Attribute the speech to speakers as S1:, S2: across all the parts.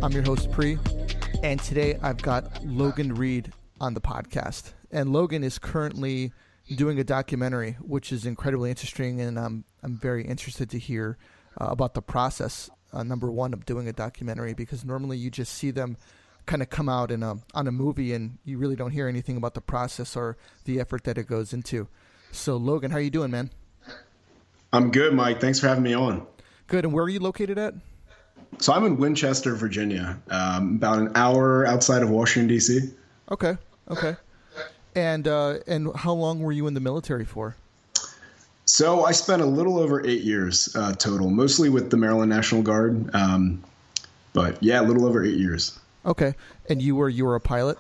S1: I'm your host, Pri, and today I've got Logan Reed on the podcast. And Logan is currently doing a documentary, which is incredibly interesting, and I'm very interested to hear about the process, number one, of doing a documentary, because normally you just see them kind of come out on a movie, and you really don't hear anything about the process or the effort that it goes into. So, Logan, how are you doing, man?
S2: I'm good, Mike. Thanks for having me on.
S1: Good. And where are you located at?
S2: So I'm in Winchester, Virginia, about an hour outside of Washington, D.C.
S1: Okay. And how long were you in the military for?
S2: So I spent a little over 8 years total, mostly with the Maryland National Guard. But yeah, a little over 8 years.
S1: Okay. And you were a pilot?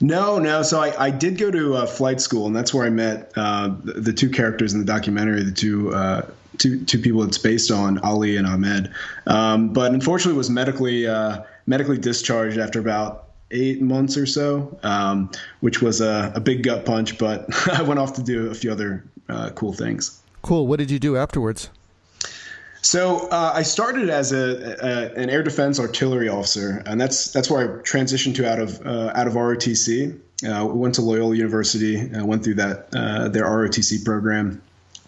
S2: No. So I did go to flight school, and that's where I met the two characters in the documentary, the two people it's based on, Ali and Ahmed. But unfortunately was medically discharged after about 8 months or so, which was a big gut punch, but I went off to do a few other cool things.
S1: Cool. What did you do afterwards?
S2: So I started as an air defense artillery officer, and that's where I transitioned to out of ROTC. Went to Loyola University, went through their ROTC program.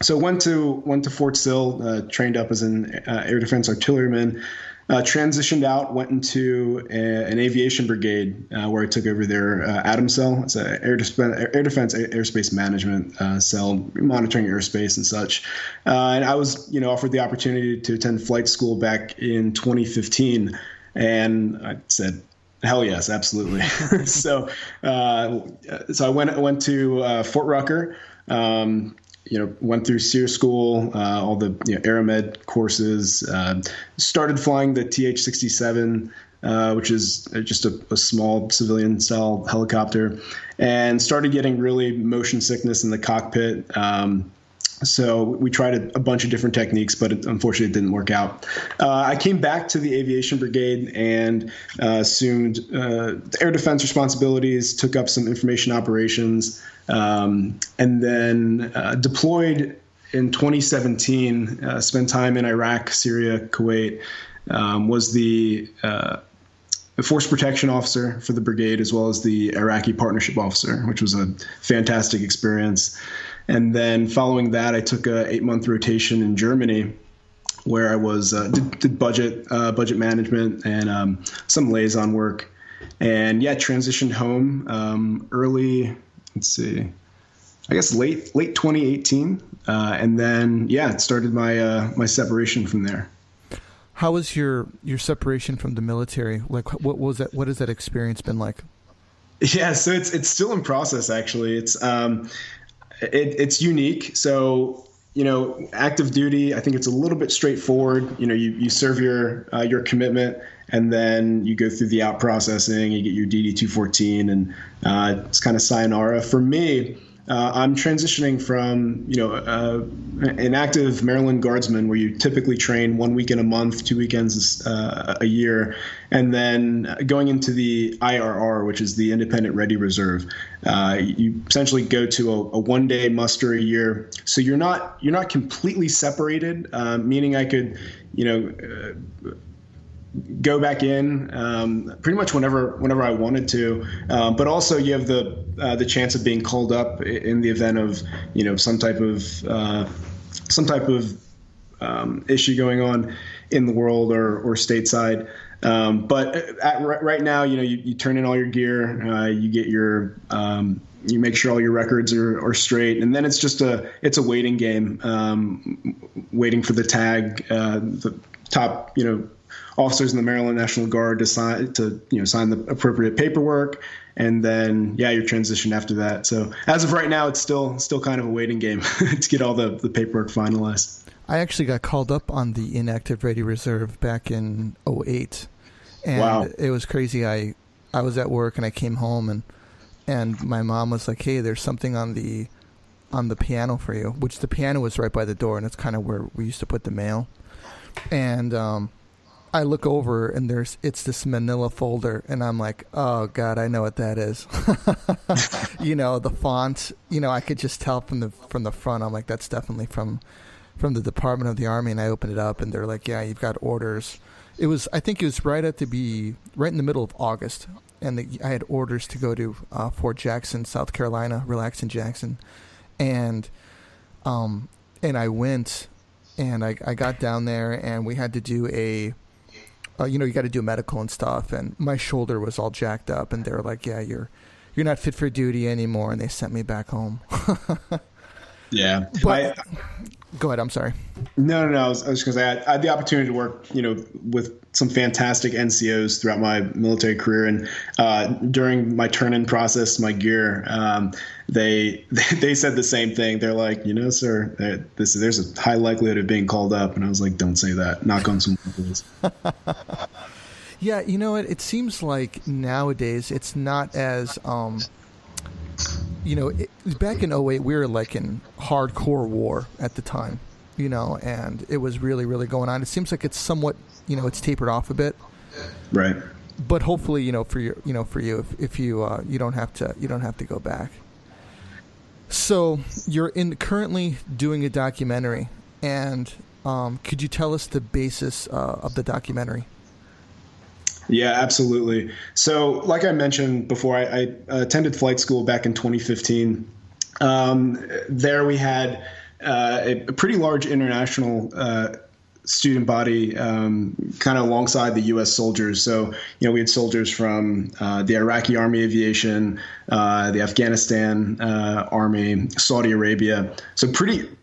S2: So went to Fort Sill, trained up as an air defense artilleryman. Transitioned out, went into an aviation brigade where I took over their ATOM cell. It's an air defense airspace management cell, monitoring airspace and such. And I was, offered the opportunity to attend flight school back in 2015, and I said, hell yes, absolutely. So I went to Fort Rucker. Went through SEER school, all the Aeromed courses, started flying the TH-67, which is just a small civilian-style helicopter, and started getting really motion sickness in the cockpit. So we tried a bunch of different techniques, but unfortunately it didn't work out. I came back to the aviation brigade and assumed the air defense responsibilities, took up some information operations, and then deployed in 2017, spent time in Iraq, Syria, Kuwait, was the force protection officer for the brigade, as well as the Iraqi partnership officer, which was a fantastic experience. And then following that, I took a 8-month rotation in Germany, where I was did budget management and some liaison work, and transitioned home early. Let's see, I guess late 2018, and then started my separation from there.
S1: How was your separation from the military? Like, what was that? What has that experience been like?
S2: Yeah, so it's still in process. Actually, it's unique. So, active duty, I think it's a little bit straightforward. You serve your commitment, and then you go through the out processing, you get your DD-214, and it's kind of sayonara. For me, I'm transitioning from, an active Maryland Guardsman, where you typically train 1 weekend a month, 2 weekends a year, and then going into the IRR, which is the Independent Ready Reserve. You essentially go to a one-day muster a year, so you're not completely separated. Meaning I could, go back in pretty much whenever I wanted to, but also you have the chance of being called up in the event of some type of issue going on in the world or stateside. But right now, you turn in all your gear, you get your you make sure all your records are straight, and then it's just a waiting game, waiting for the tag, the top officers in the Maryland National Guard to sign the appropriate paperwork, and then you're transitioned after that. So as of right now, it's still kind of a waiting game to get all the paperwork finalized.
S1: I actually got called up on the Inactive Ready Reserve back in 2008, and
S2: wow.
S1: It was crazy. I was at work and I came home and my mom was like, "Hey, there's something on the piano for you," which the piano was right by the door, and it's kind of where we used to put the mail. And I look over and it's this manila folder, and I'm like, oh God, I know what that is. The font, I could just tell from the front. I'm like, that's definitely from the Department of the Army. And I opened it up and they're like, yeah, you've got orders, I think it was right in the middle of August, and I had orders to go to Fort Jackson, South Carolina, relax in Jackson, and I went, and I got down there, and we had to do you got to do medical and stuff, and my shoulder was all jacked up, and they were like, yeah, you're not fit for duty anymore, and they sent me back home.
S2: Yeah.
S1: But, go ahead. I'm sorry.
S2: No. I was just going to say I had the opportunity to work, with some fantastic NCOs throughout my military career, and during my turn-in process, my gear, they said the same thing. They're like, sir, there's a high likelihood of being called up, and I was like, don't say that. Knock on some wood.
S1: Yeah, you know what? It seems like nowadays it's not as back in '08, we were like in hardcore war at the time, and it was really, really going on. It seems like it's somewhat, it's tapered off a bit.
S2: Right.
S1: But hopefully, for you, if you don't have to go back. So you're currently doing a documentary, and could you tell us the basis of the documentary?
S2: Yeah, absolutely. So like I mentioned before, I attended flight school back in 2015. There we had a pretty large international student body kind of alongside the U.S. soldiers. So, we had soldiers from the Iraqi Army Aviation, the Afghanistan Army, Saudi Arabia. So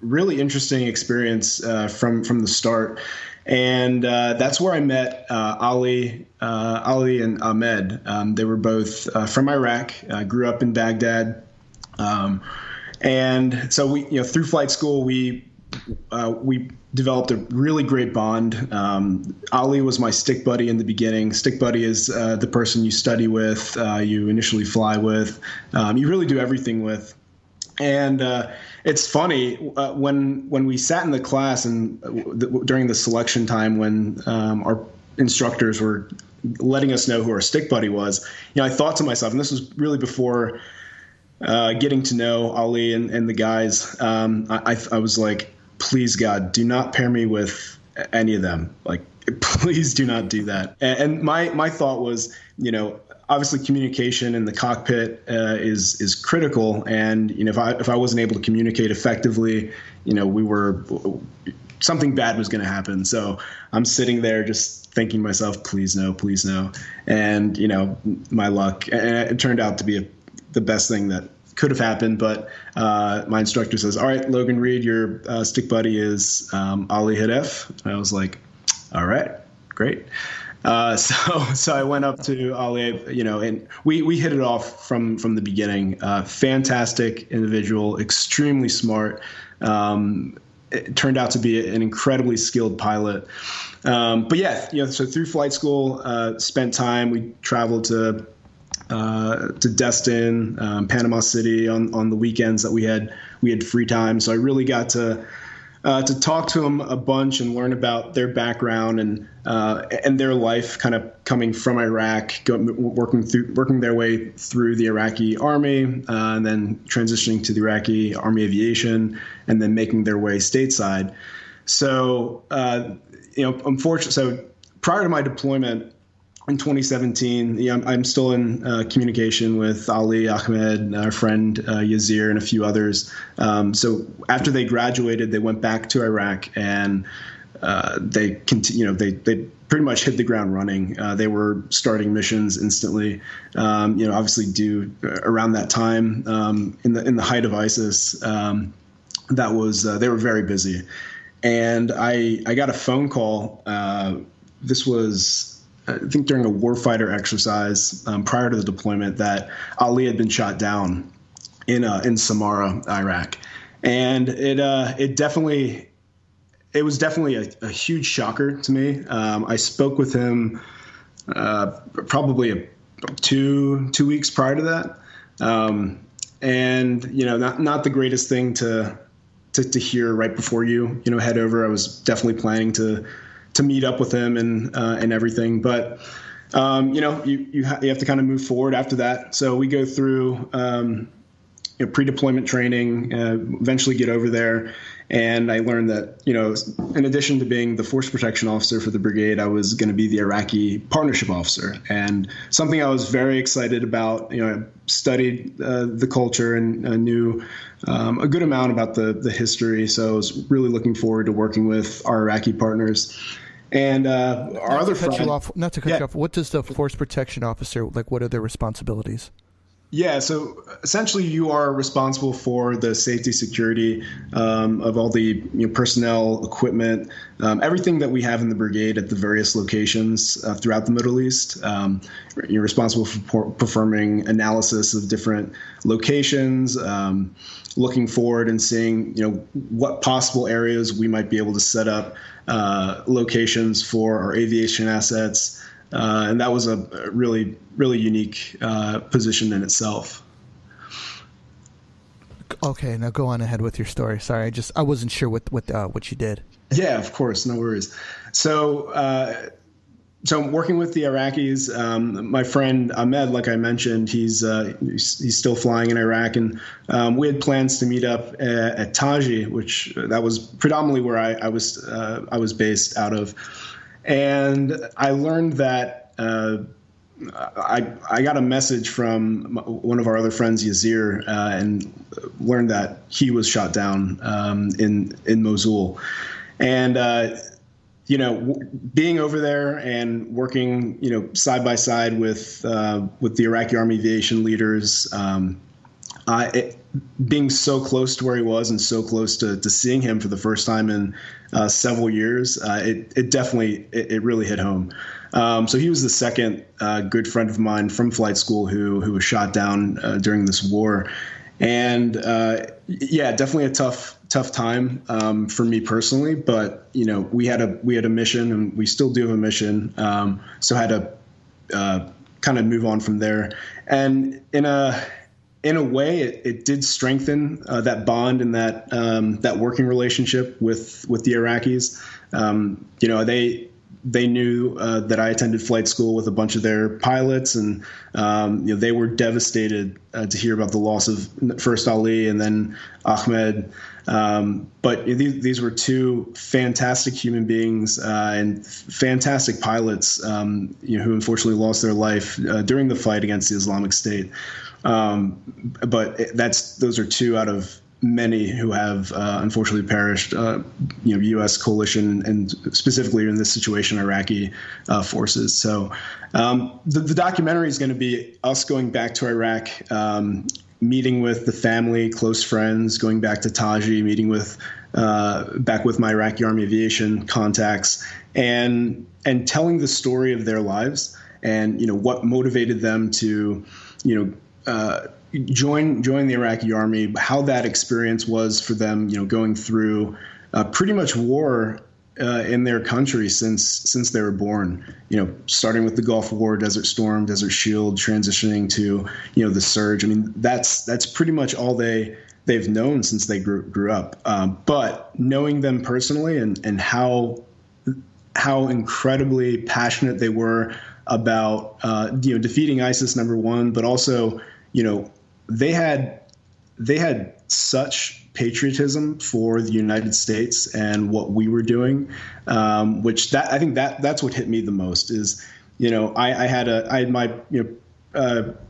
S2: really interesting experience from the start. And that's where I met Ali and Ahmed. They were both from Iraq, grew up in Baghdad. And so we, through flight school, we developed a really great bond. Ali was my stick buddy in the beginning. Stick buddy is the person you study with, you initially fly with, you really do everything with. And it's funny when we sat in the class and during the selection time when our instructors were letting us know who our stick buddy was, I thought to myself, and this was really before getting to know Ali and the guys, I was like, please God, do not pair me with any of them. Like, please do not do that. And my thought was, obviously communication in the cockpit is critical. And, if I wasn't able to communicate effectively, something bad was going to happen. So I'm sitting there just thinking to myself, please no, please no. And, my luck, and it turned out to be the best thing that could have happened. But my instructor says, all right, Logan Reed, your stick buddy is Ali Hafedh. And I was like, all right, great. So I went up to Ali, and we hit it off from the beginning. Fantastic individual, extremely smart. It turned out to be an incredibly skilled pilot. But yeah, so through flight school, spent time. We traveled to Destin, Panama City on the weekends that we had free time. So I really got to talk to them a bunch and learn about their background and their life, kind of coming from Iraq, working their way through the Iraqi Army, and then transitioning to the Iraqi Army Aviation, and then making their way stateside. So, unfortunately, so prior to my deployment in 2017, I'm still in communication with Ali, Ahmed, our friend Yazir, and a few others. So after they graduated, they went back to Iraq, and they pretty much hit the ground running. They were starting missions instantly. Obviously due around that time in the height of ISIS. That was they were very busy, and I got a phone call. This was, I think, during a warfighter exercise prior to the deployment, that Ali had been shot down in Samarra, Iraq, and it was definitely a huge shocker to me. I spoke with him probably two weeks prior to that, and not the greatest thing to hear right before you head over. I was definitely planning to meet up with him and everything, but you have to kind of move forward after that. So we go through pre-deployment training, eventually get over there. And I learned that, in addition to being the force protection officer for the brigade, I was going to be the Iraqi partnership officer, and something I was very excited about. I studied the culture and knew a good amount about the history. So I was really looking forward to working with our Iraqi partners. And our other friend,
S1: not to cut you off. What does the force protection officer, like, what are their responsibilities?
S2: Yeah, so essentially you are responsible for the safety, security of all the personnel, equipment, everything that we have in the brigade at the various locations throughout the Middle East. You're responsible for performing analysis of different locations, looking forward and seeing what possible areas we might be able to set up locations for our aviation assets. And that was a really, really unique position in itself.
S1: Okay, now go on ahead with your story. Sorry, I wasn't sure what you did.
S2: Yeah, of course, no worries. So I'm working with the Iraqis. My friend Ahmed, like I mentioned, he's still flying in Iraq, and we had plans to meet up at Taji, which that was predominantly where I was based out of. And I learned that I got a message from one of our other friends, Yazir, and learned that he was shot down in Mosul. And being over there and working side by side with the Iraqi Army aviation leaders, being so close to where he was and so close to seeing him for the first time in several years, it really hit home. So he was the second good friend of mine from flight school who was shot down during this war. And definitely a tough time for me personally. But we had a mission, and we still do have a mission. So I had to kind of move on from there. And in a way, it did strengthen that bond and that working relationship with the Iraqis. They knew that I attended flight school with a bunch of their pilots, and they were devastated to hear about the loss of first Ali and then Ahmed. But these were two fantastic human beings and fantastic pilots, who unfortunately lost their life during the fight against the Islamic State. But those are two out of many who have unfortunately perished. U.S. coalition and specifically in this situation, Iraqi forces. So the documentary is going to be us going back to Iraq, meeting with the family, close friends, going back to Taji, meeting back with my Iraqi Army aviation contacts, and telling the story of their lives and what motivated them to join the Iraqi Army, how that experience was for them, going through pretty much war in their country since they were born. Starting with the Gulf War, Desert Storm, Desert Shield, transitioning to the surge. I mean, that's pretty much all they've known since they grew up. But knowing them personally and how incredibly passionate they were about defeating ISIS, number one, but also they had such patriotism for the United States and what we were doing, which I think that's what hit me the most. Is I had my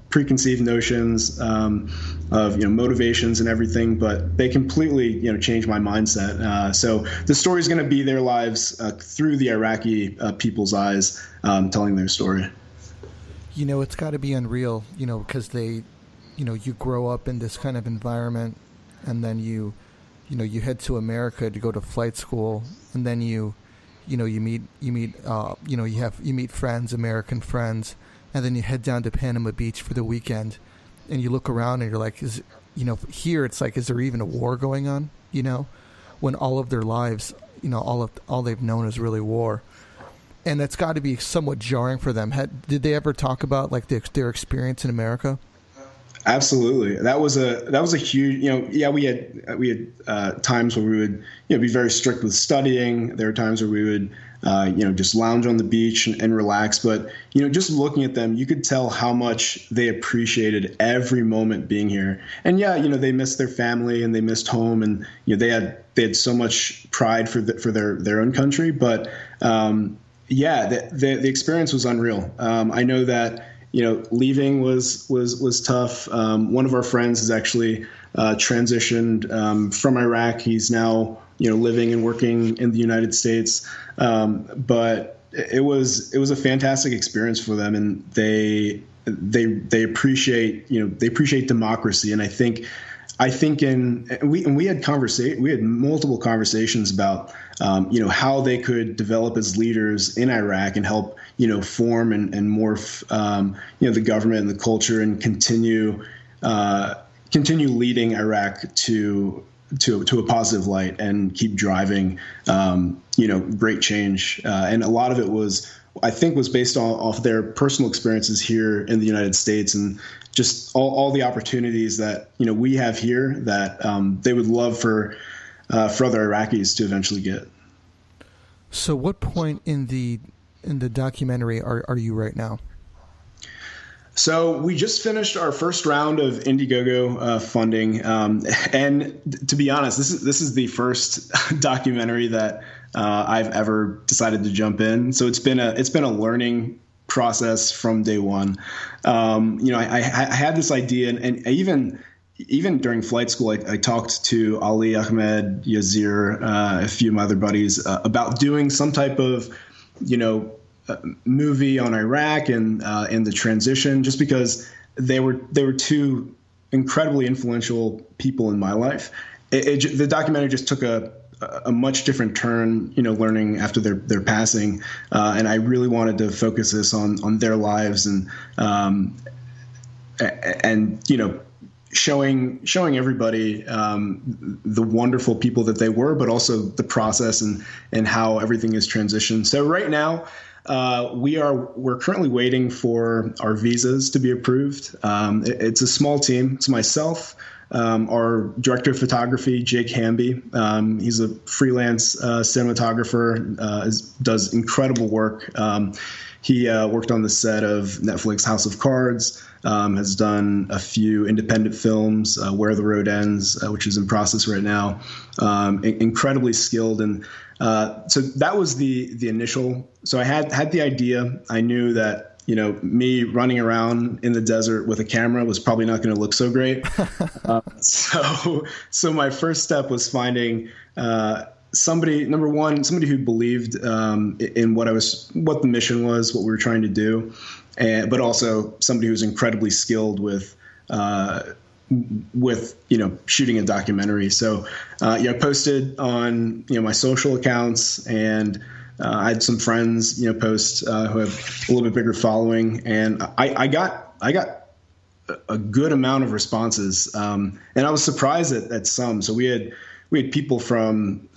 S2: preconceived notions of motivations and everything, but they completely changed my mindset. So the story is going to be their lives through the Iraqi people's eyes, telling their story.
S1: It's got to be unreal, because they, you grow up in this kind of environment, and then you head to America to go to flight school, and then you meet friends, American friends, and then you head down to Panama Beach for the weekend, and you look around and you're like, here it's like, is there even a war going on? When all of their lives, all they've known is really war. And that's got to be somewhat jarring for them. Did they ever talk about like their experience in America?
S2: Absolutely. That was a huge, we had times where we would, be very strict with studying. There were times where we would just lounge on the beach and relax. But, just looking at them, you could tell how much they appreciated every moment being here. And they missed their family and they missed home, and they had so much pride for their own country. But the experience was unreal. I know that leaving was tough. One of our friends has actually transitioned from Iraq. He's now living and working in the United States. But it was a fantastic experience for them, and they appreciate democracy. And I think we had multiple conversations about how they could develop as leaders in Iraq and help form and morph the government and the culture, and continue leading Iraq to a positive light and keep driving great change. And a lot of it was based off their personal experiences here in the United States, and just all the opportunities that we have here that they would love for other Iraqis to eventually get.
S1: So what point in the documentary are you right now?
S2: So we just finished our first round of Indiegogo funding, and to be honest, this is the first documentary that I've ever decided to jump in. So it's been a learning process from day one. I had this idea, and even during flight school, I talked to Ali, Ahmed, Yazir, a few of my other buddies about doing some type of movie on Iraq and the transition, just because they were two incredibly influential people in my life. The documentary just took a much different turn, learning after their passing, and I really wanted to focus this on their lives and showing everybody the wonderful people that they were, but also the process and how everything is transitioned. So right now, we're currently waiting for our visas to be approved. It's a small team. It's myself, our director of photography, Jake Hamby. He's a freelance cinematographer, does incredible work. He worked on the set of Netflix House of Cards, has done a few independent films, Where the Road Ends, which is in process right now. Incredibly skilled. And so that was the initial. So I had the idea. I knew that me running around in the desert with a camera was probably not going to look so great. So my first step was finding somebody who believed in what the mission was, what we were trying to do, but also somebody who was incredibly skilled with shooting a documentary. So I posted on my social accounts, and I had some friends post who have a little bit bigger following, and I got a good amount of responses, and I was surprised at some. So we had people from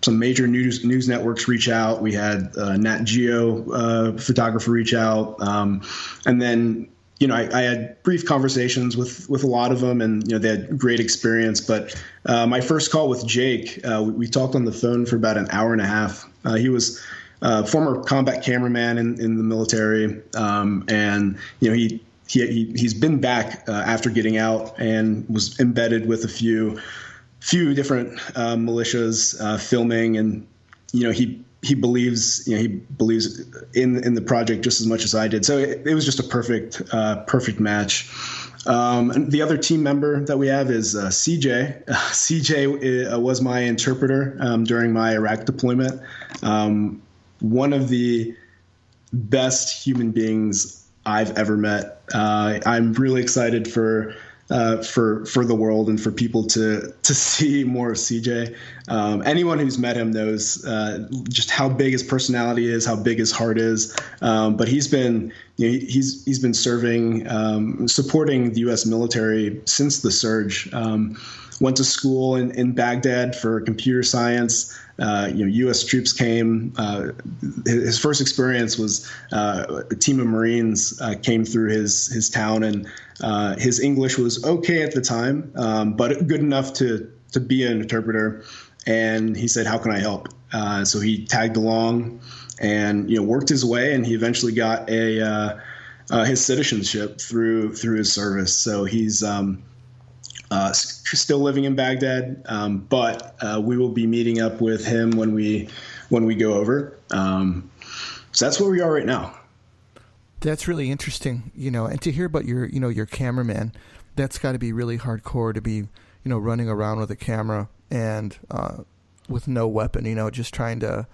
S2: some major news networks reach out. We had Nat Geo photographer reach out, and then I had brief conversations with a lot of them, and they had great experience. But my first call with Jake, we talked on the phone for about an hour and a half. He was a former combat cameraman in the military, and he's been back after getting out and was embedded with a few different militias filming, and he believes in the project just as much as I did. So it was just a perfect match. And the other team member that we have is CJ. CJ was my interpreter during my Iraq deployment. One of the best human beings I've ever met. I'm really excited for the world and for people to see more of CJ. Anyone who's met him knows just how big his personality is, how big his heart is. But he's been serving, supporting the U.S. military since the surge. Went to school in Baghdad for computer science. U.S. troops came. His first experience was a team of Marines came through his town, and his English was okay at the time, but good enough to be an interpreter. and he said, "How can I help?" So he tagged along, and worked his way, and he eventually got his citizenship through his service. So he's still living in Baghdad, but we will be meeting up with him when we go over. So that's where we are right now.
S1: That's really interesting, and to hear about your cameraman, that's got to be really hardcore to be, running around with a camera and with no weapon, just trying to,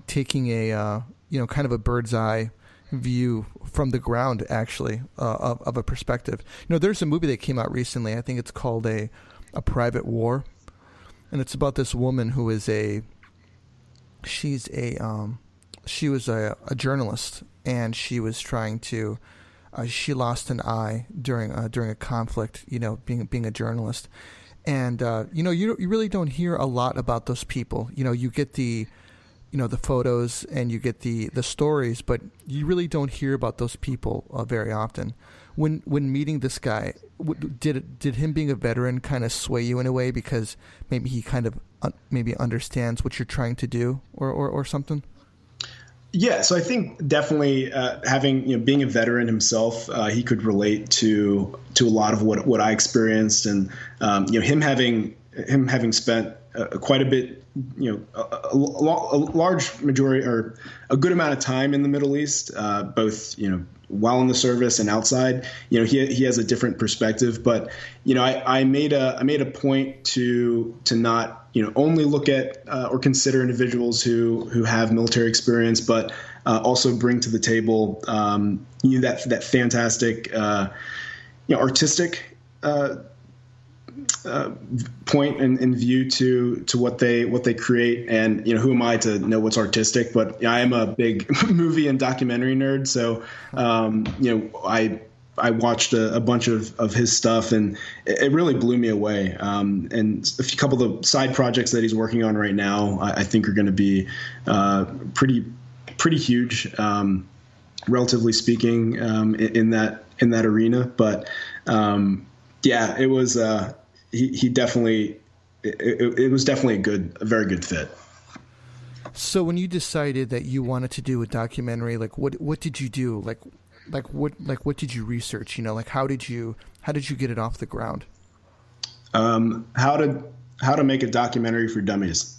S1: taking a, kind of a bird's eye view from the ground, actually, of a perspective. There's a movie that came out recently. I think it's called A Private War, and it's about this woman who is she was a journalist, and she was trying to. She lost an eye during a conflict. Being a journalist, and you really don't hear a lot about those people. You get the photos and you get the stories, but you really don't hear about those people very often. When meeting this guy, did him being a veteran kind of sway you in a way because maybe he kind of maybe understands what you're trying to do or something?
S2: Yeah, so I think definitely having being a veteran himself, he could relate to a lot of what I experienced, and him having spent quite a bit, a large majority or a good amount of time in the Middle East, both while in the service and outside. He has a different perspective, but I made a point to not only look at or consider individuals who have military experience, but also bring to the table that fantastic artistic point and view to what they create. And who am I to know what's artistic? But I am a big movie and documentary nerd, so I watched a bunch of his stuff, and it really blew me away. And a couple of the side projects that he's working on right now, I think are going to be pretty huge, relatively speaking, in that arena. But yeah, it was he definitely it was definitely a very good fit.
S1: So when you decided that you wanted to do a documentary, like what did you do? Like what did you research? How did you get it off the ground?
S2: How to make a documentary for dummies.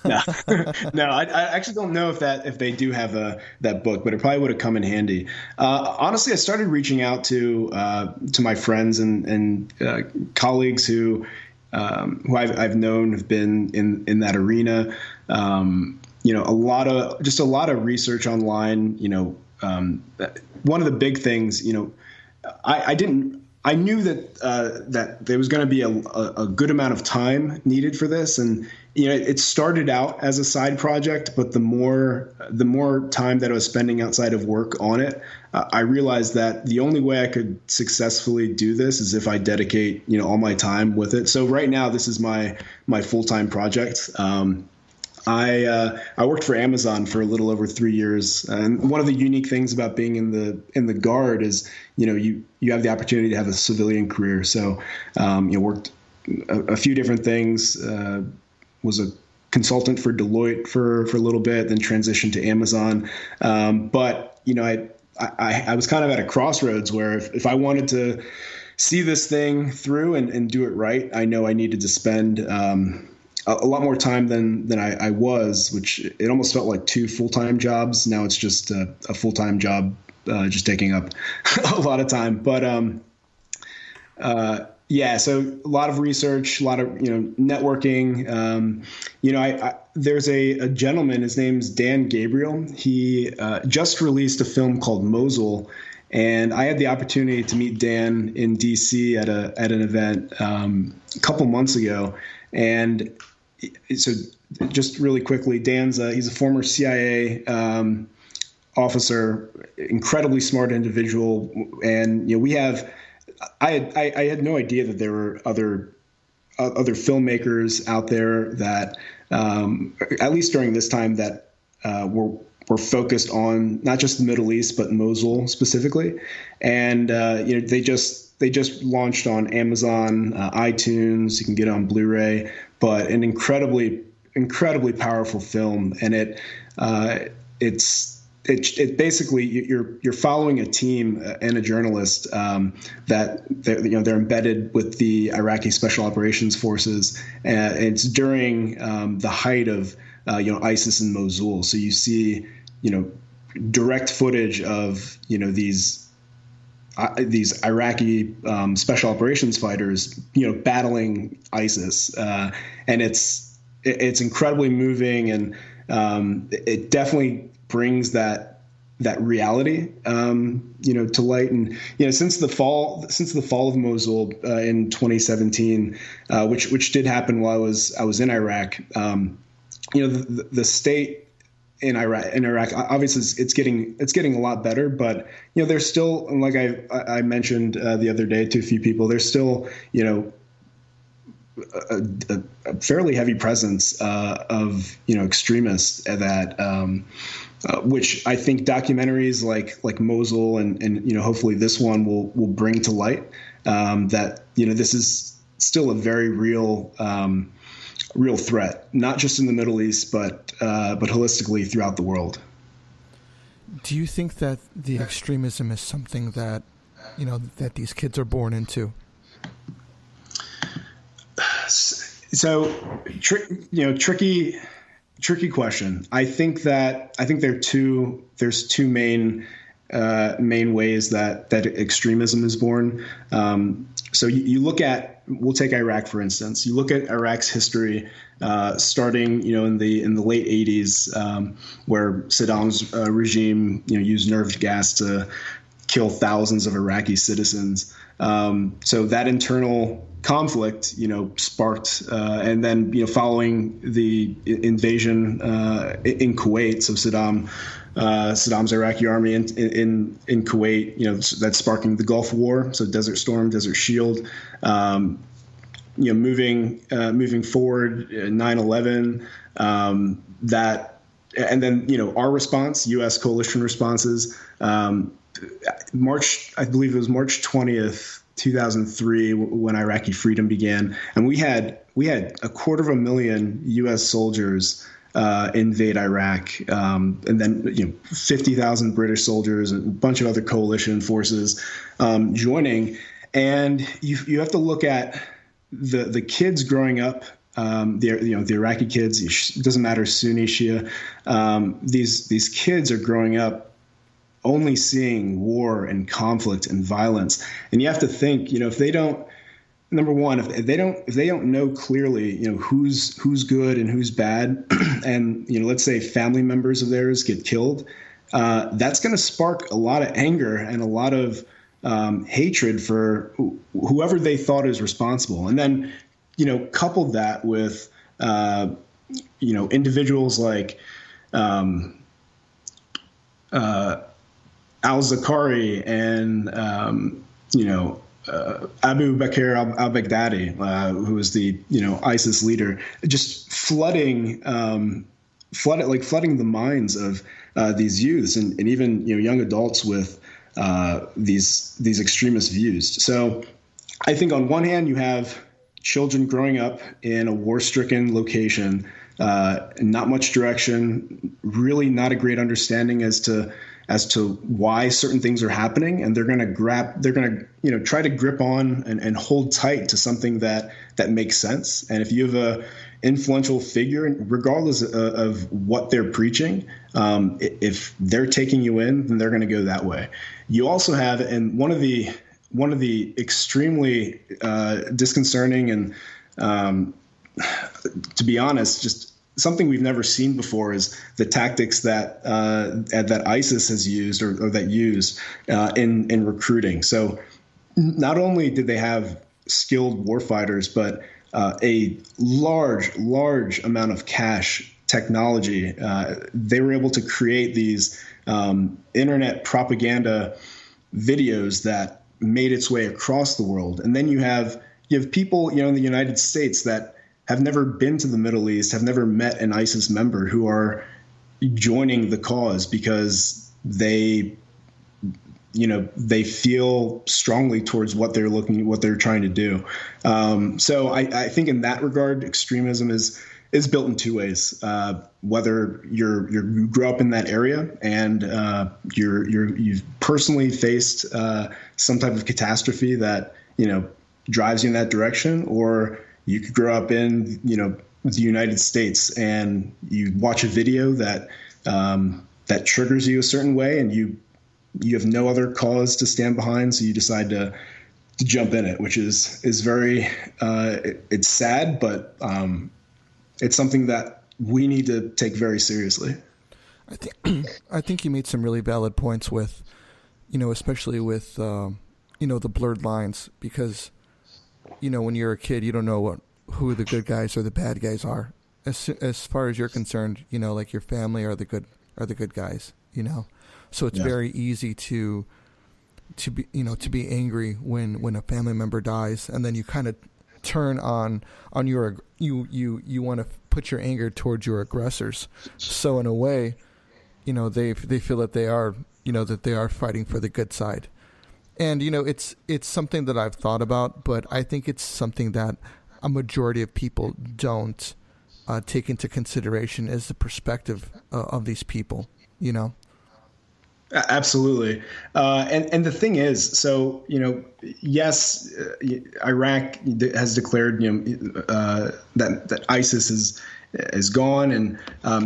S2: No, no, I actually don't know if they do have that book, but it probably would have come in handy. Honestly, I started reaching out to my friends and colleagues who I've known have been in that arena. A lot of research online. One of the big things, I knew that there was going to be a good amount of time needed for this, and it started out as a side project, but the more time that I was spending outside of work on it, I realized that the only way I could successfully do this is if I dedicate all my time with it. So right now, this is my full-time project. I worked for Amazon for a little over 3 years, and one of the unique things about being in the Guard is you have the opportunity to have a civilian career. So worked a few different things. Was a consultant for Deloitte for a little bit, then transitioned to Amazon. But I was kind of at a crossroads where if I wanted to see this thing through and do it right, I know I needed to spend a lot more time than I was, which it almost felt like 2 full-time jobs. Now it's just a full-time job, just taking up a lot of time. But yeah, so a lot of research, a lot of networking. There's a gentleman. His name's Dan Gabriel. He just released a film called Mosul, and I had the opportunity to meet Dan in DC at an event a couple months ago. And so, just really quickly, he's a former CIA officer, incredibly smart individual, and we have. I had no idea that there were other filmmakers out there that, at least during this time, that were focused on not just the Middle East but Mosul specifically, and they just just launched on Amazon, iTunes. You can get it on Blu-ray, but an incredibly powerful film, and it basically you're following a team and a journalist that they're embedded with the Iraqi Special Operations Forces, and it's during the height of ISIS in Mosul. So you see direct footage of these Iraqi special operations fighters battling ISIS, and it's incredibly moving, and it definitely brings that reality to light. And since the fall of Mosul in 2017, which did happen while I was in Iraq, the state in Iraq obviously it's getting a lot better, but there's still, like I mentioned the other day to a few people, there's still a fairly heavy presence of extremists that which I think documentaries like Mosul and hopefully this one will bring to light that this is still a very real threat, not just in the Middle East, but holistically throughout the world.
S1: Do you think that the extremism is something that that these kids are born into?
S2: So, tricky question. I think there's two main ways that extremism is born. So you look at, we'll take Iraq for instance. You look at Iraq's history, starting in the late 80s, where Saddam's regime used nerve gas to kill thousands of Iraqi citizens. So that internal conflict, sparked, and then following the invasion in Kuwait, so Saddam's Iraqi army in Kuwait, that's sparking the Gulf War, so Desert Storm, Desert Shield. Moving forward, 9/11, that, and then our response, U.S. coalition responses. I believe it was March 20th, 2003, when Iraqi freedom began, and we had 250,000 U.S. soldiers invade Iraq, and then 50,000 British soldiers, and a bunch of other coalition forces joining. And you have to look at the kids growing up. The Iraqi kids, it doesn't matter Sunni, Shia. These kids are growing up only seeing war and conflict and violence, and you have to think, if they don't, number one, if they don't know clearly, who's good and who's bad, and let's say family members of theirs get killed, that's going to spark a lot of anger and a lot of hatred for whoever they thought is responsible, and then couple that with individuals like al-Zakari and Abu Bakr al-Baghdadi, who was the ISIS leader, just flooding the minds of these youths and even young adults with these extremist views. So I think on one hand you have children growing up in a war-stricken location, not much direction, really not a great understanding as to why certain things are happening, and they're going to try to grip on and hold tight to something that makes sense. And if you have a influential figure, regardless of what they're preaching, if they're taking you in, then they're going to go that way. You also have, and one of the extremely disconcerting and to be honest, just something we've never seen before is the tactics that ISIS has used or that use in recruiting. So not only did they have skilled warfighters, but a large amount of cache technology. They were able to create these internet propaganda videos that made its way across the world. And then you have people in the United States that have never been to the Middle East, have never met an ISIS member, who are joining the cause because they they feel strongly towards what they're trying to do. So I think in that regard, extremism is built in two ways. Whether you grew up in that area and you've personally faced some type of catastrophe that drives you in that direction, or you could grow up in the United States and you watch a video that triggers you a certain way, and you have no other cause to stand behind, so you decide to jump in it, which is very it's sad, but it's something that we need to take very seriously.
S1: I think you made some really valid points with, especially with the blurred lines, because when you're a kid, you don't know who the good guys or the bad guys are. As far as you're concerned, like your family are the good guys. So it's very easy to be angry when a family member dies, and then you kind of turn on your you want to put your anger towards your aggressors. So in a way, they feel that they are fighting for the good side. And it's something that I've thought about, but I think it's something that a majority of people don't take into consideration as the perspective of these people.
S2: Absolutely. And the thing is, so, yes, Iraq has declared, that ISIS is gone. And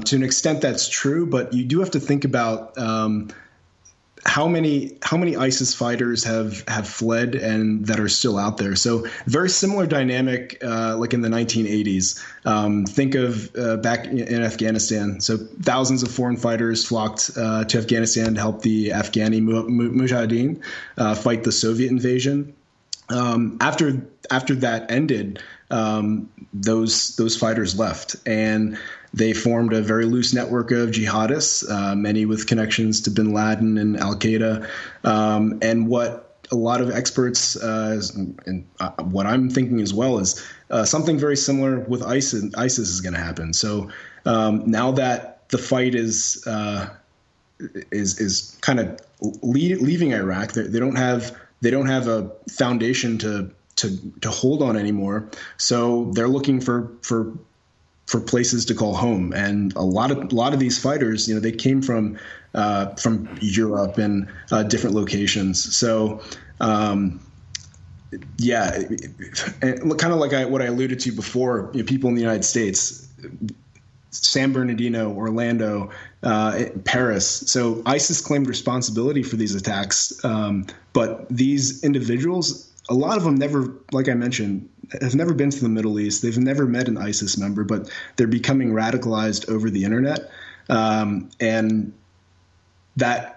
S2: to an extent that's true, but you do have to think about how many ISIS fighters have fled and that are still out there. So very similar dynamic, like in the 1980s. Think of back in Afghanistan. So thousands of foreign fighters flocked to Afghanistan to help the Afghani Mujahideen fight the Soviet invasion. After that ended, those fighters left, and they formed a very loose network of jihadists, many with connections to bin Laden and Al Qaeda. And what a lot of experts, and what I'm thinking as well, is something very similar with ISIS is going to happen. So now that the fight is kind of leaving Iraq, they don't have a foundation to hold on anymore. So they're looking for places to call home, and a lot of these fighters, they came from Europe and different locations. So, yeah, and kind of like what I alluded to before, people in the United States, San Bernardino, Orlando, Paris. So ISIS claimed responsibility for these attacks, but these individuals, a lot of them never, like I mentioned, have never been to the Middle East. They've never met an ISIS member, but they're becoming radicalized over the internet. And that's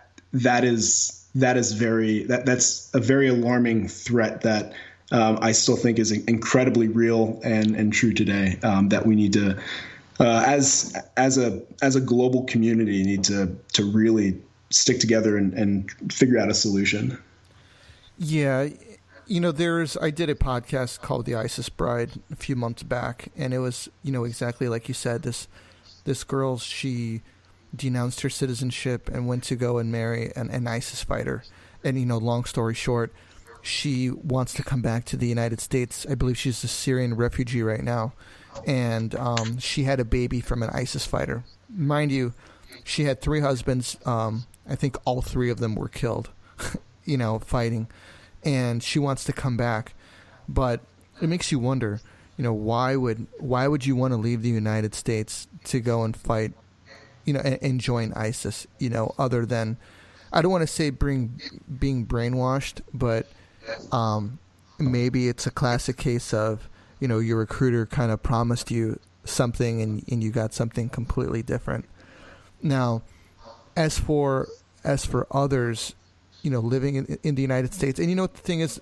S2: a very alarming threat that I still think is incredibly real and true today, that we need to, as a global community, need to really stick together and figure out a solution.
S1: Yeah. I did a podcast called The ISIS Bride a few months back, and it was, exactly like you said, this girl, she denounced her citizenship and went to go and marry an ISIS fighter. And, long story short, she wants to come back to the United States. I believe she's a Syrian refugee right now. And she had a baby from an ISIS fighter. Mind you, she had 3 husbands. I think all 3 of them were killed, fighting. And she wants to come back, but it makes you wonder, why would you want to leave the United States to go and fight, and join ISIS, other than, I don't want to say being brainwashed, but maybe it's a classic case of, your recruiter kind of promised you something and you got something completely different. Now, as for others, living in the United States, and the thing is,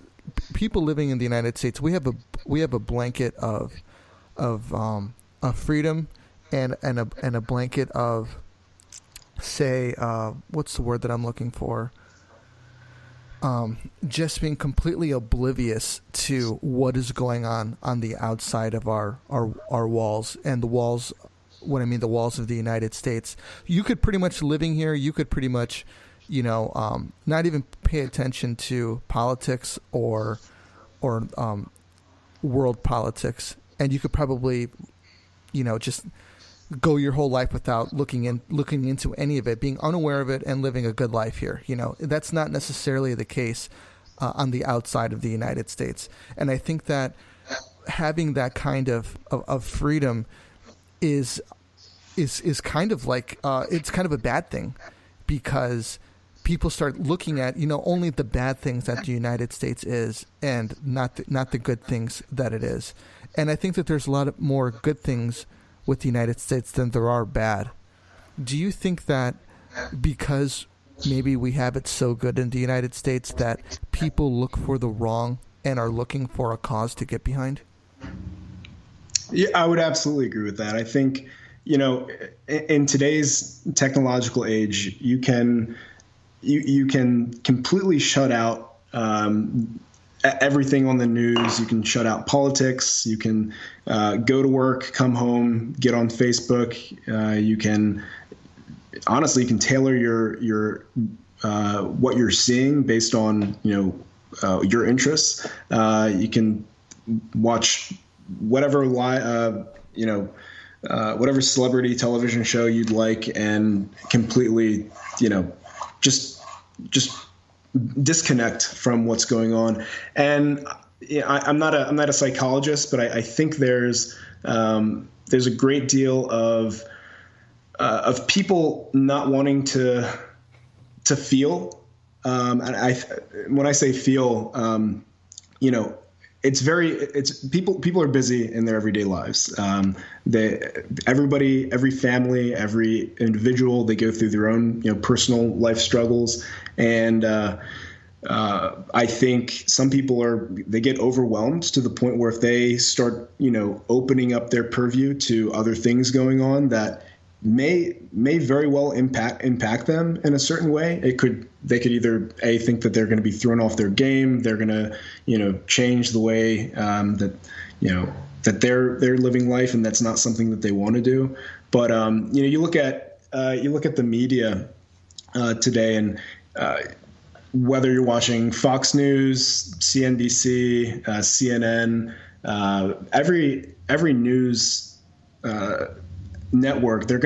S1: people living in the United States, we have a blanket of freedom and a blanket of, say, what's the word that I'm looking for? Just being completely oblivious to what is going on the outside of our walls, and the walls. What I mean, the walls of the United States. You could pretty much living here. You could pretty much not even pay attention to politics or world politics, and you could probably, just go your whole life without looking into any of it, being unaware of it, and living a good life here. That's not necessarily the case on the outside of the United States, and I think that having that kind of freedom is kind of like it's kind of a bad thing, because people start looking at only the bad things that the United States is, and not the good things that it is. And I think that there's a lot more good things with the United States than there are bad. Do you think that because maybe we have it so good in the United States that people look for the wrong and are looking for a cause to get behind?
S2: Yeah, I would absolutely agree with that. I think, in today's technological age, you can completely shut out everything on the news. You can shut out politics. You can go to work, come home, get on Facebook. You can tailor your what you're seeing based on your interests. You can watch whatever whatever celebrity television show you'd like, and completely just disconnect from what's going on. And I'm not a psychologist, but I think there's a great deal of people not wanting to feel. And when I say feel, people are busy in their everyday lives. Every family, every individual, they go through their own personal life struggles, and I think some people they get overwhelmed to the point where if they start opening up their purview to other things going on that may very well impact them in a certain way. They could either think that they're going to be thrown off their game, they're going to change the way that they're living life, and that's not something that they want to do. But you look at the media today, and whether you're watching Fox News, CNBC, CNN, every news network, they're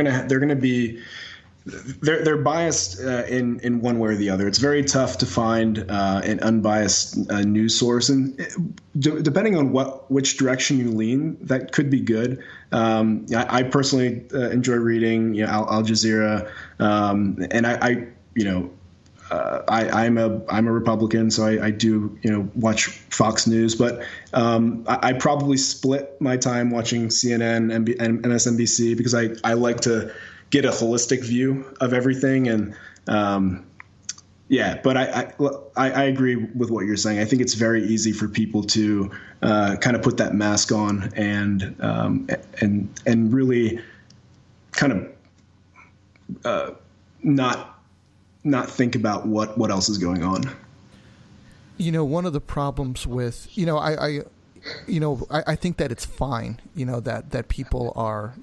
S2: biased in one way or the other. It's very tough to find an unbiased news source, and depending on which direction you lean, that could be good. I personally enjoy reading Al Jazeera, and I'm a Republican, so I do watch Fox News, but I probably split my time watching CNN and MSNBC because I like to get a holistic view of everything. And but I agree with what you're saying. I think it's very easy for people to kind of put that mask on and really kind of not think about what else is going on.
S1: One of the problems with, I think that it's fine, that people are,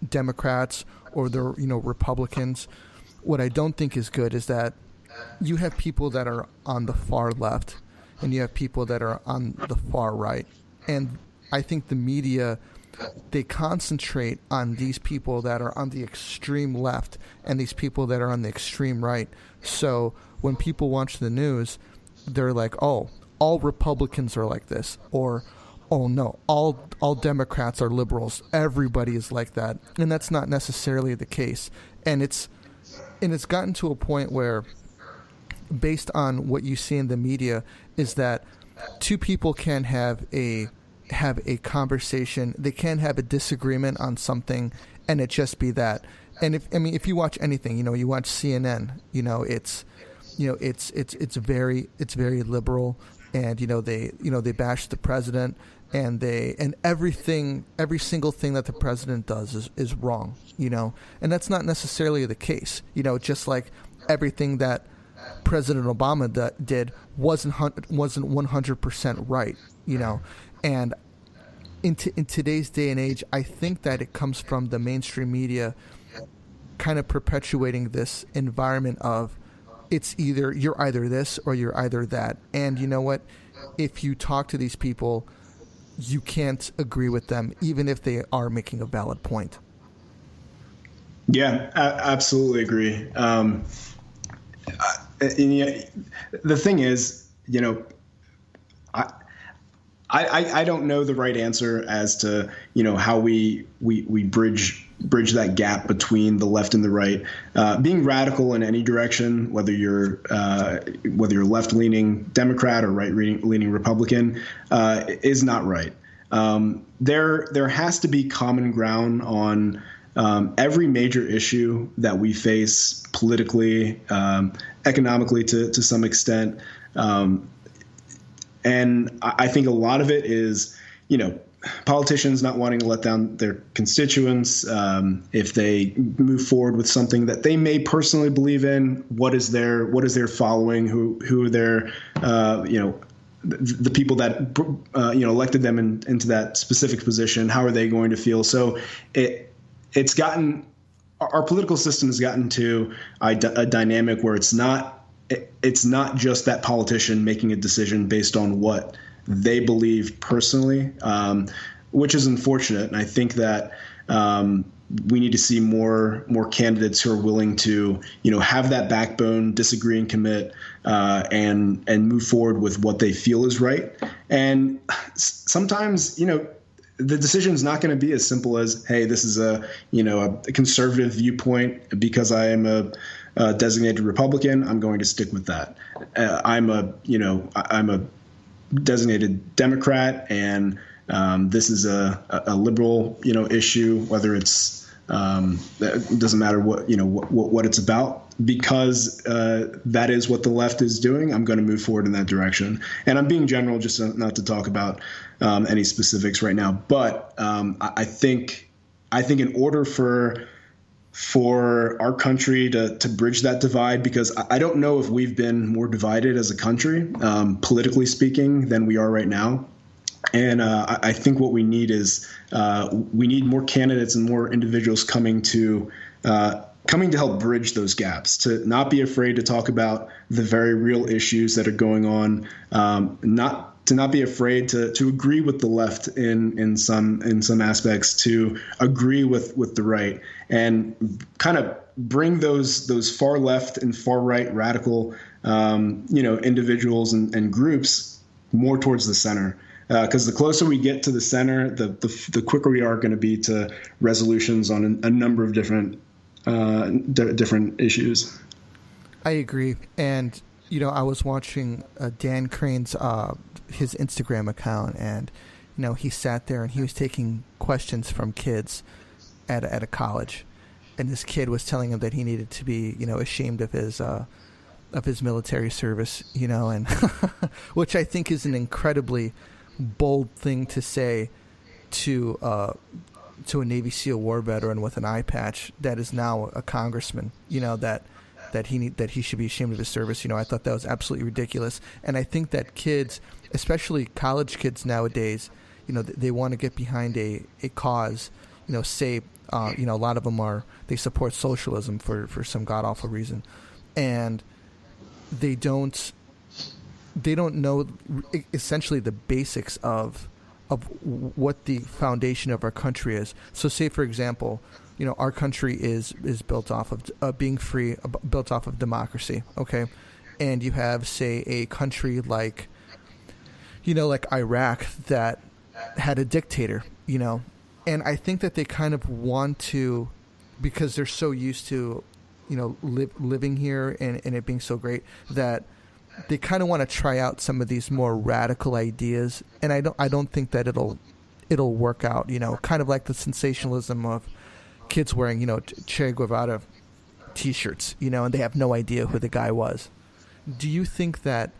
S1: Democrats or they're, Republicans. What I don't think is good is that you have people that are on the far left and you have people that are on the far right. And I think the media, they concentrate on these people that are on the extreme left and these people that are on the extreme right. So when people watch the news, they're like, oh, all Republicans are like this, or oh no, all Democrats are liberals. Everybody is like that. And that's not necessarily the case. And it's gotten to a point where, based on what you see in the media, is that two people can have a conversation, they can have a disagreement on something, and it just be that. And if you watch anything, you watch CNN, it's very liberal, and they bash the president, and every single thing that the president does is wrong, and that's not necessarily the case. Just like everything that President Obama did wasn't 100% right, and in today's day and age, I think that it comes from the mainstream media kind of perpetuating this environment of it's you're either this or you're either that. And you know what? If you talk to these people, you can't agree with them, even if they are making a valid point.
S2: Yeah, absolutely agree. The thing is, I don't know the right answer as to how we bridge that gap between the left and the right. Being radical in any direction, whether you're left leaning Democrat or right leaning Republican, is not right. There has to be common ground on every major issue that we face politically, economically to some extent. And I think a lot of it is, politicians not wanting to let down their constituents. If they move forward with something that they may personally believe in, what is their following? Who are their, the people that elected them into that specific position? How are they going to feel? So it's gotten, our political system has gotten to a dynamic where it's not just that politician making a decision based on what they believe personally, which is unfortunate. And I think that we need to see more candidates who are willing to, have that backbone, disagree and commit, and move forward with what they feel is right. And sometimes, the decision is not going to be as simple as, hey, this is a conservative viewpoint because I am a designated Republican. I'm going to stick with that. I'm a designated Democrat, and this is a liberal, issue. Whether it's it doesn't matter what it's about, because that is what the left is doing. I'm going to move forward in that direction. And I'm being general, just not to talk about any specifics right now. But I think in order for our country to bridge that divide, because I don't know if we've been more divided as a country, politically speaking, than we are right now. And I think what we need is we need more candidates and more individuals coming to help bridge those gaps, to not be afraid to talk about the very real issues that are going on, to not be afraid to agree with the left in some aspects, to agree with the right, and kind of bring those far left and far right radical individuals and groups more towards the center. Because the closer we get to the center, the quicker we are going to be to resolutions on a number of different issues.
S1: I agree. And, I was watching Dan Crane's his Instagram account, and, he sat there and he was taking questions from kids at a college. And this kid was telling him that he needed to be, ashamed of his military service, and which I think is an incredibly bold thing to say to a Navy SEAL war veteran with an eye patch that is now a congressman, that he should be ashamed of his service. I thought that was absolutely ridiculous. And I think that kids, especially college kids nowadays, they want to get behind a cause, say, a lot of them they support socialism for some god-awful reason. And they don't know essentially the basics of what the foundation of our country is. So say, for example, our country is built off of being free, built off of democracy, okay? And you have, say, a country like Iraq that had a dictator, and I think that they kind of want to, because they're so used to, living here and it being so great, that they kind of want to try out some of these more radical ideas, and I don't think that it'll work out. Kind of like the sensationalism of kids wearing Che Guevara T-shirts, and they have no idea who the guy was. Do you think that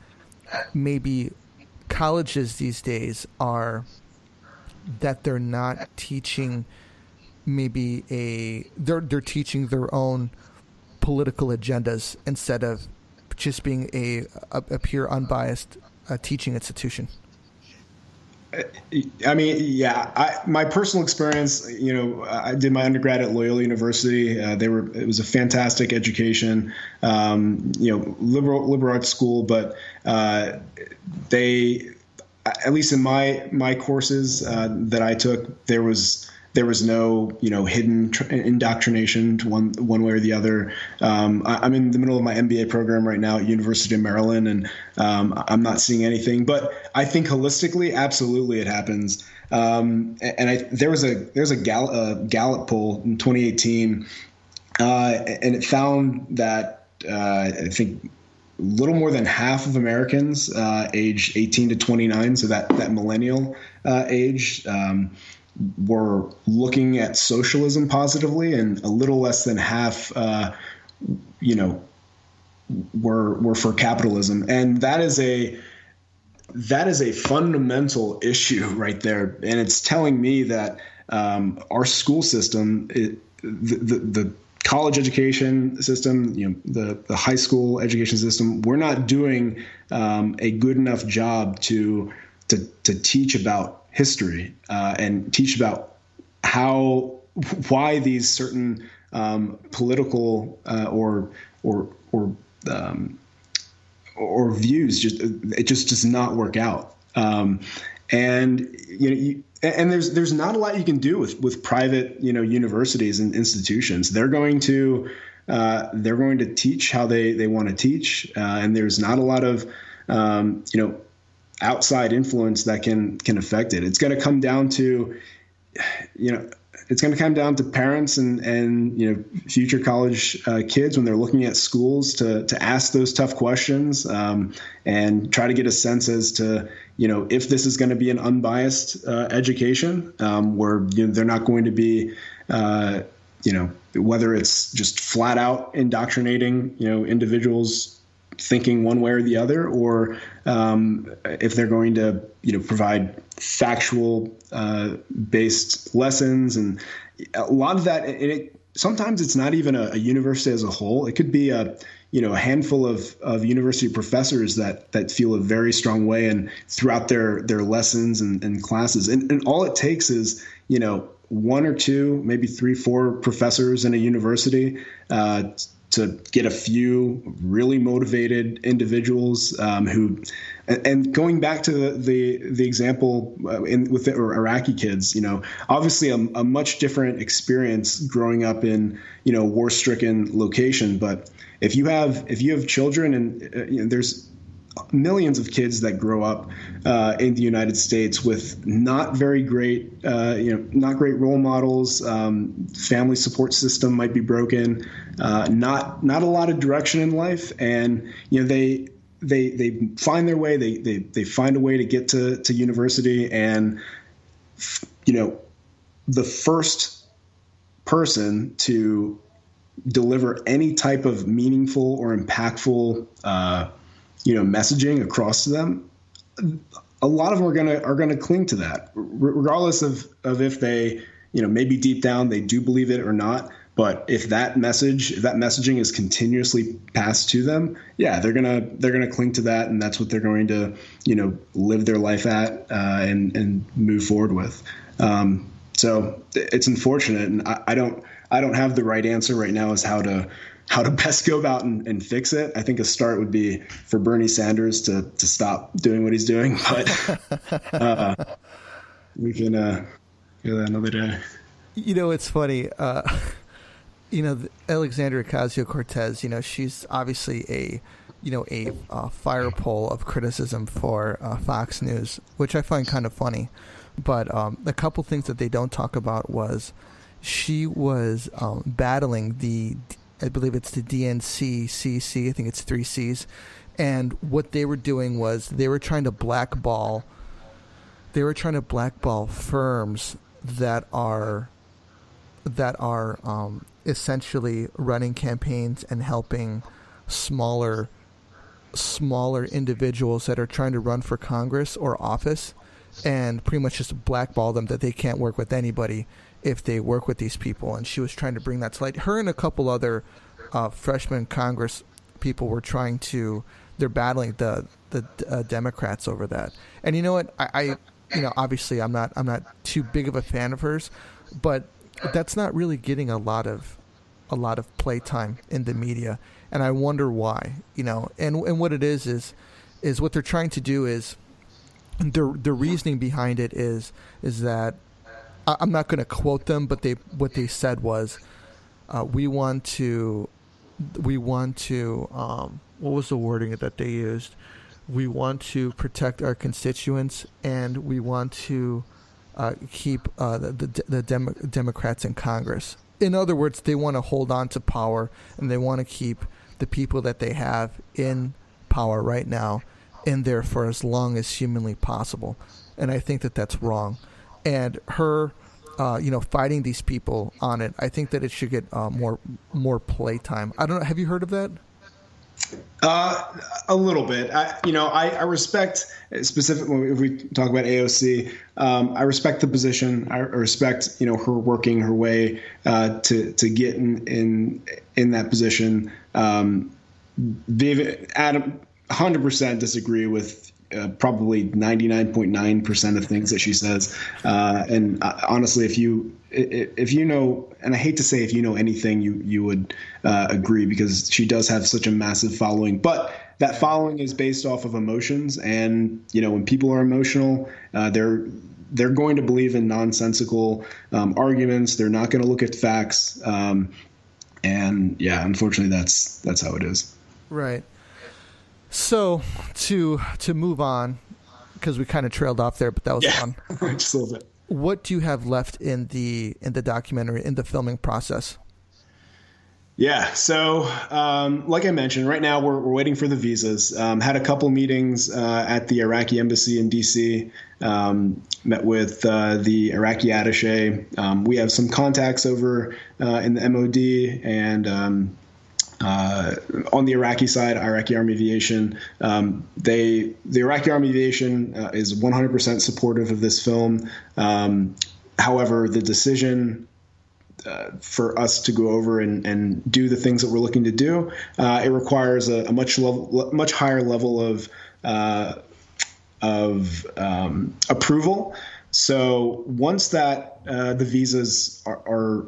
S1: maybe colleges these days they're not teaching they're teaching their own political agendas instead of just being a pure unbiased teaching institution?
S2: I mean, yeah. My personal experience, I did my undergrad at Loyola University. It was a fantastic education, liberal arts school, but they, at least in my courses that I took, there was no hidden indoctrination to one way or the other. I'm in the middle of my MBA program right now at University of Maryland, and I'm not seeing anything. But I think holistically, absolutely, it happens. There was a Gallup poll in 2018, and it found that I think a little more than half of Americans age 18 to 29, so that millennial age. Were looking at socialism positively, and a little less than half, were for capitalism, and that is a fundamental issue right there. And it's telling me that our school system, the college education system, the high school education system, we're not doing a good enough job to teach about history and teach about why these certain political or views just does not work out. And there's not a lot you can do with private universities and institutions. They're going to teach how they want to teach, and there's not a lot of outside influence that can affect it. It's going to come down to, parents and future college kids when they're looking at schools to ask those tough questions and try to get a sense as to, if this is going to be an unbiased education where they're not going to be, whether it's just flat out indoctrinating, individuals thinking one way or the other, or if they're going to, provide factual based lessons. And a lot of that, sometimes it's not even a university as a whole. It could be a handful of university professors that feel a very strong way and throughout their lessons and classes. And all it takes is, one or two, maybe 3, 4 professors in a university to get a few really motivated individuals who, and going back to the example with the Iraqi kids, obviously a much different experience growing up in war-stricken location. But if you have children, and there's millions of kids that grow up in the United States with not very great, not great role models. Family support system might be broken. Not a lot of direction in life, and they find their way. They find a way to get to university, and the first person to deliver any type of meaningful or impactful messaging across to them, a lot of them are gonna cling to that, regardless of if they, maybe deep down they do believe it or not. But if that messaging is continuously passed to them, yeah, they're gonna cling to that, and that's what they're going to, live their life at and move forward with. So it's unfortunate, and I don't have the right answer right now as how to best go about and fix it. I think a start would be for Bernie Sanders to stop doing what he's doing, but we can do that another day.
S1: It's funny. Alexandria Ocasio-Cortez, she's obviously a fire pole of criticism for Fox News, which I find kind of funny. But a couple things that they don't talk about was she was battling I believe it's the DNCCC. I think it's 3 C's. And what they were doing was they were trying to blackball firms that are essentially running campaigns and helping smaller individuals that are trying to run for Congress or office, and pretty much just blackball them, that they can't work with anybody if they work with these people. And she was trying to bring that to light. Her and a couple other freshman Congress people were they're battling the Democrats over that. And you know what? obviously I'm not too big of a fan of hers, but that's not really getting a lot of playtime in the media, and I wonder why. And what it is what they're trying to do is the reasoning behind it is that I'm not going to quote them, but what they said was we want to what was the wording that they used? We want to protect our constituents, and we want to keep the Democrats in Congress. In other words, they want to hold on to power, and they want to keep the people that they have in power right now in there for as long as humanly possible. And I think that that's wrong. And her, fighting these people on it, I think that it should get more playtime. I don't know. Have you heard of that?
S2: A little bit. I respect, specifically if we talk about AOC, I respect the position. I respect, her working her way to get in that position. Adam, 100% disagree with probably 99.9% of things that she says. And honestly, if you know, and I hate to say if you know anything, you would agree, because she does have such a massive following. But that following is based off of emotions, and when people are emotional, they're going to believe in nonsensical arguments. They're not going to look at facts, and yeah, unfortunately, that's how it is.
S1: Right. So to move on, because we kind of trailed off there, but that was fun.
S2: Just a little bit.
S1: What do you have left in the documentary, in the filming process?
S2: Yeah. So, like I mentioned, right now we're waiting for the visas. Had a couple meetings at the Iraqi embassy in DC. Met with the Iraqi attaché. We have some contacts over in the MOD and on the Iraqi side, Iraqi Army Aviation. The Iraqi Army Aviation is 100% supportive of this film. However, the decision for us to go over and do the things that we're looking to do, it requires a much higher level of approval. So once that the visas are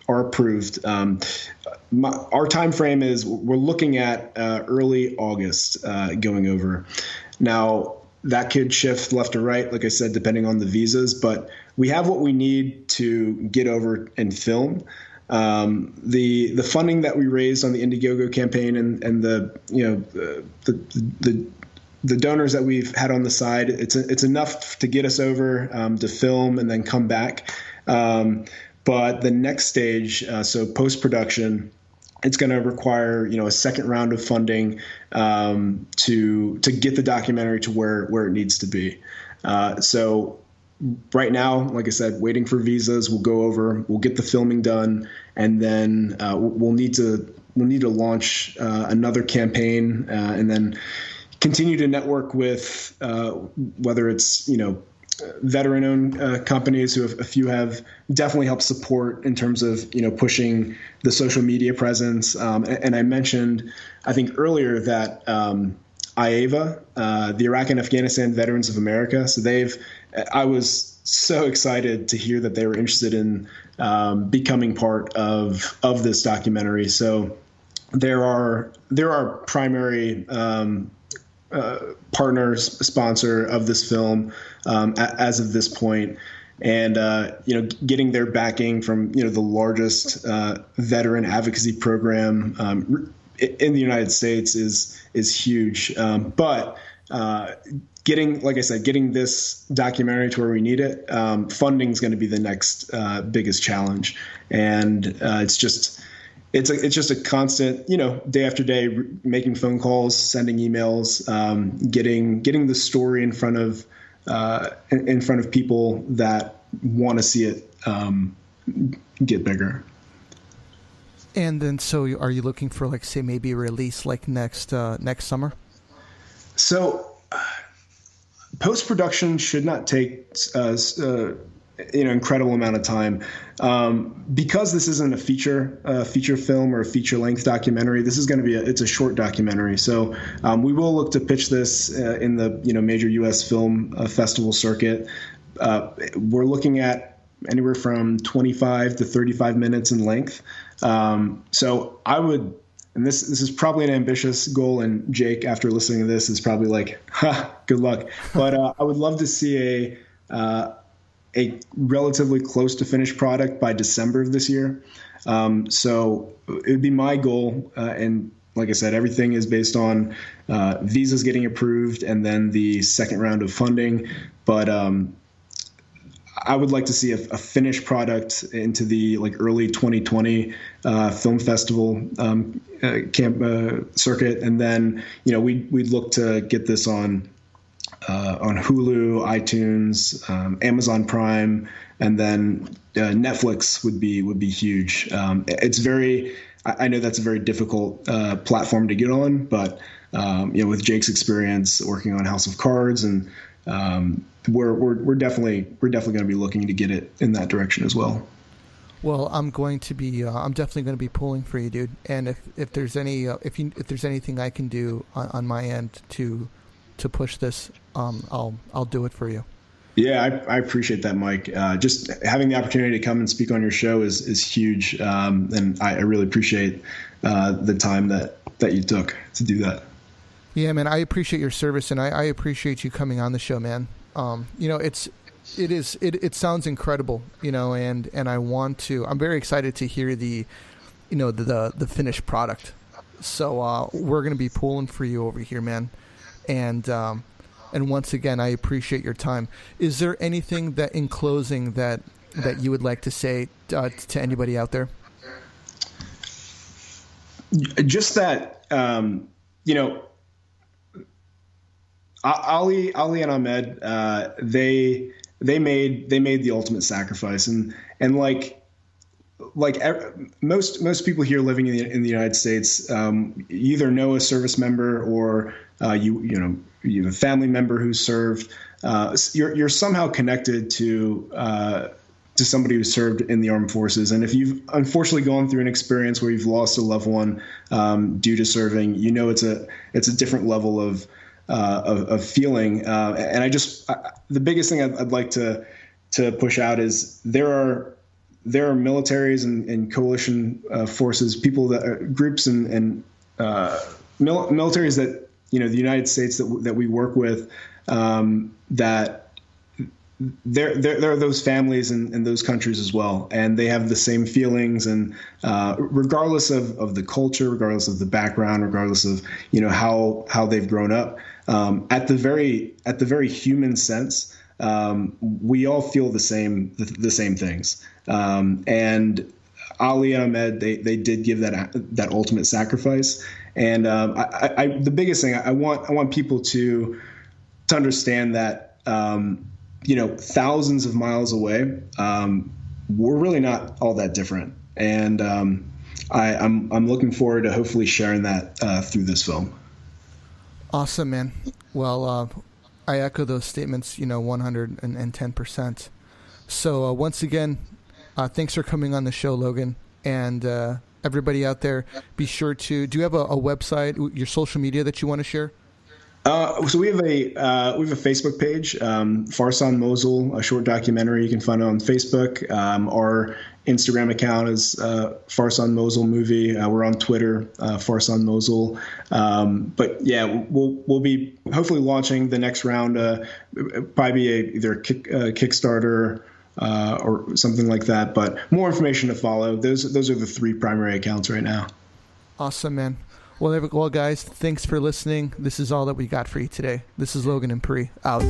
S2: approved, our time frame is we're looking at early August going over. Now, that could shift left or right, like I said, depending on the visas, but we have what we need to get over and film. The funding that we raised on the Indiegogo campaign and the donors that we've had on the side, it's enough to get us over to film and then come back. But the next stage, so post-production, it's going to require, a second round of funding to get the documentary to where it needs to be. So right now, like I said, waiting for visas. We'll go over, we'll get the filming done, and then we'll need to launch another campaign, and then continue to network with whether it's veteran-owned companies who a few have definitely helped support in terms of pushing the social media presence. And I mentioned, I think earlier, that IAVA, the Iraq and Afghanistan Veterans of America. So I was so excited to hear that they were interested in becoming part of this documentary. So there are primary partners, sponsor of this film as of this point, and getting their backing from the largest veteran advocacy program in the United States is huge. But getting this documentary to where we need it, funding is going to be the next biggest challenge, and it's just a constant, day after day, making phone calls, sending emails, getting the story in front of people that want to see it get bigger.
S1: And then, so are you looking for, maybe a release next summer? So
S2: post-production should not take incredible amount of time. Because this isn't a feature film or a feature length documentary, this is going to be it's a short documentary. So we will look to pitch this in the major U.S. film festival circuit. We're looking at anywhere from 25 to 35 minutes in length. So I would, and this is probably an ambitious goal, and Jake, after listening to this, is probably like, ha, good luck. But I would love to see a relatively close to finished product by December of this year. So it would be my goal. And like I said, everything is based on visas getting approved and then the second round of funding. But I would like to see a finished product into the early 2020 film festival circuit. And then, we'd look to get this on Hulu, iTunes, Amazon Prime, and then Netflix would be huge. I know that's a very difficult platform to get on, but with Jake's experience working on House of Cards, and we're definitely going to be looking to get it in that direction as well.
S1: Well, I'm definitely going to be pulling for you, dude. And if there's anything I can do on my end to push this, I'll do it for you.
S2: Yeah, I appreciate that, Mike. Just having the opportunity to come and speak on your show is huge, and I really appreciate the time that you took to do that.
S1: Yeah, man, I appreciate your service, and I appreciate you coming on the show, man. It sounds incredible, and I'm very excited to hear the finished product. So we're going to be pulling for you over here, man. And once again, I appreciate your time. Is there anything that in closing that you would like to say to anybody out there?
S2: Just that, Ali and Ahmed, they made the ultimate sacrifice, and most people here living in the United States, you either know a service member or you have a family member who served. You're somehow connected to somebody who served in the armed forces, and if you've unfortunately gone through an experience where you've lost a loved one due to serving, it's a different level of feeling. And the biggest thing I'd like to push out is there are militaries and coalition forces, people groups and militaries that the United States that we work with, that there are those families in those countries as well, and they have the same feelings, and regardless of the culture, regardless of the background, regardless of how they've grown up, at the very human sense, we all feel the same things. And Ali and Ahmed, they did give that ultimate sacrifice. And the biggest thing, I want people to understand that thousands of miles away, we're really not all that different. And I'm looking forward to hopefully sharing that through this film.
S1: Awesome, man. Well, I echo those statements, 110%. So once again, thanks for coming on the show, Logan. And everybody out there, be sure to. Do you have a website, your social media that you want to share?
S2: So we have a Facebook page, Farsan Mosul, a short documentary. You can find it on Facebook. Our Instagram account is Farsan Mosul Movie. We're on Twitter, Farsan Mosul. But yeah, we'll be hopefully launching the next round. Probably be either a Kickstarter or something like that. But more information to follow. Those are the three primary accounts right now.
S1: Awesome, man. Well, guys, thanks for listening. This is all that we got for you today. This is Logan and Pri out.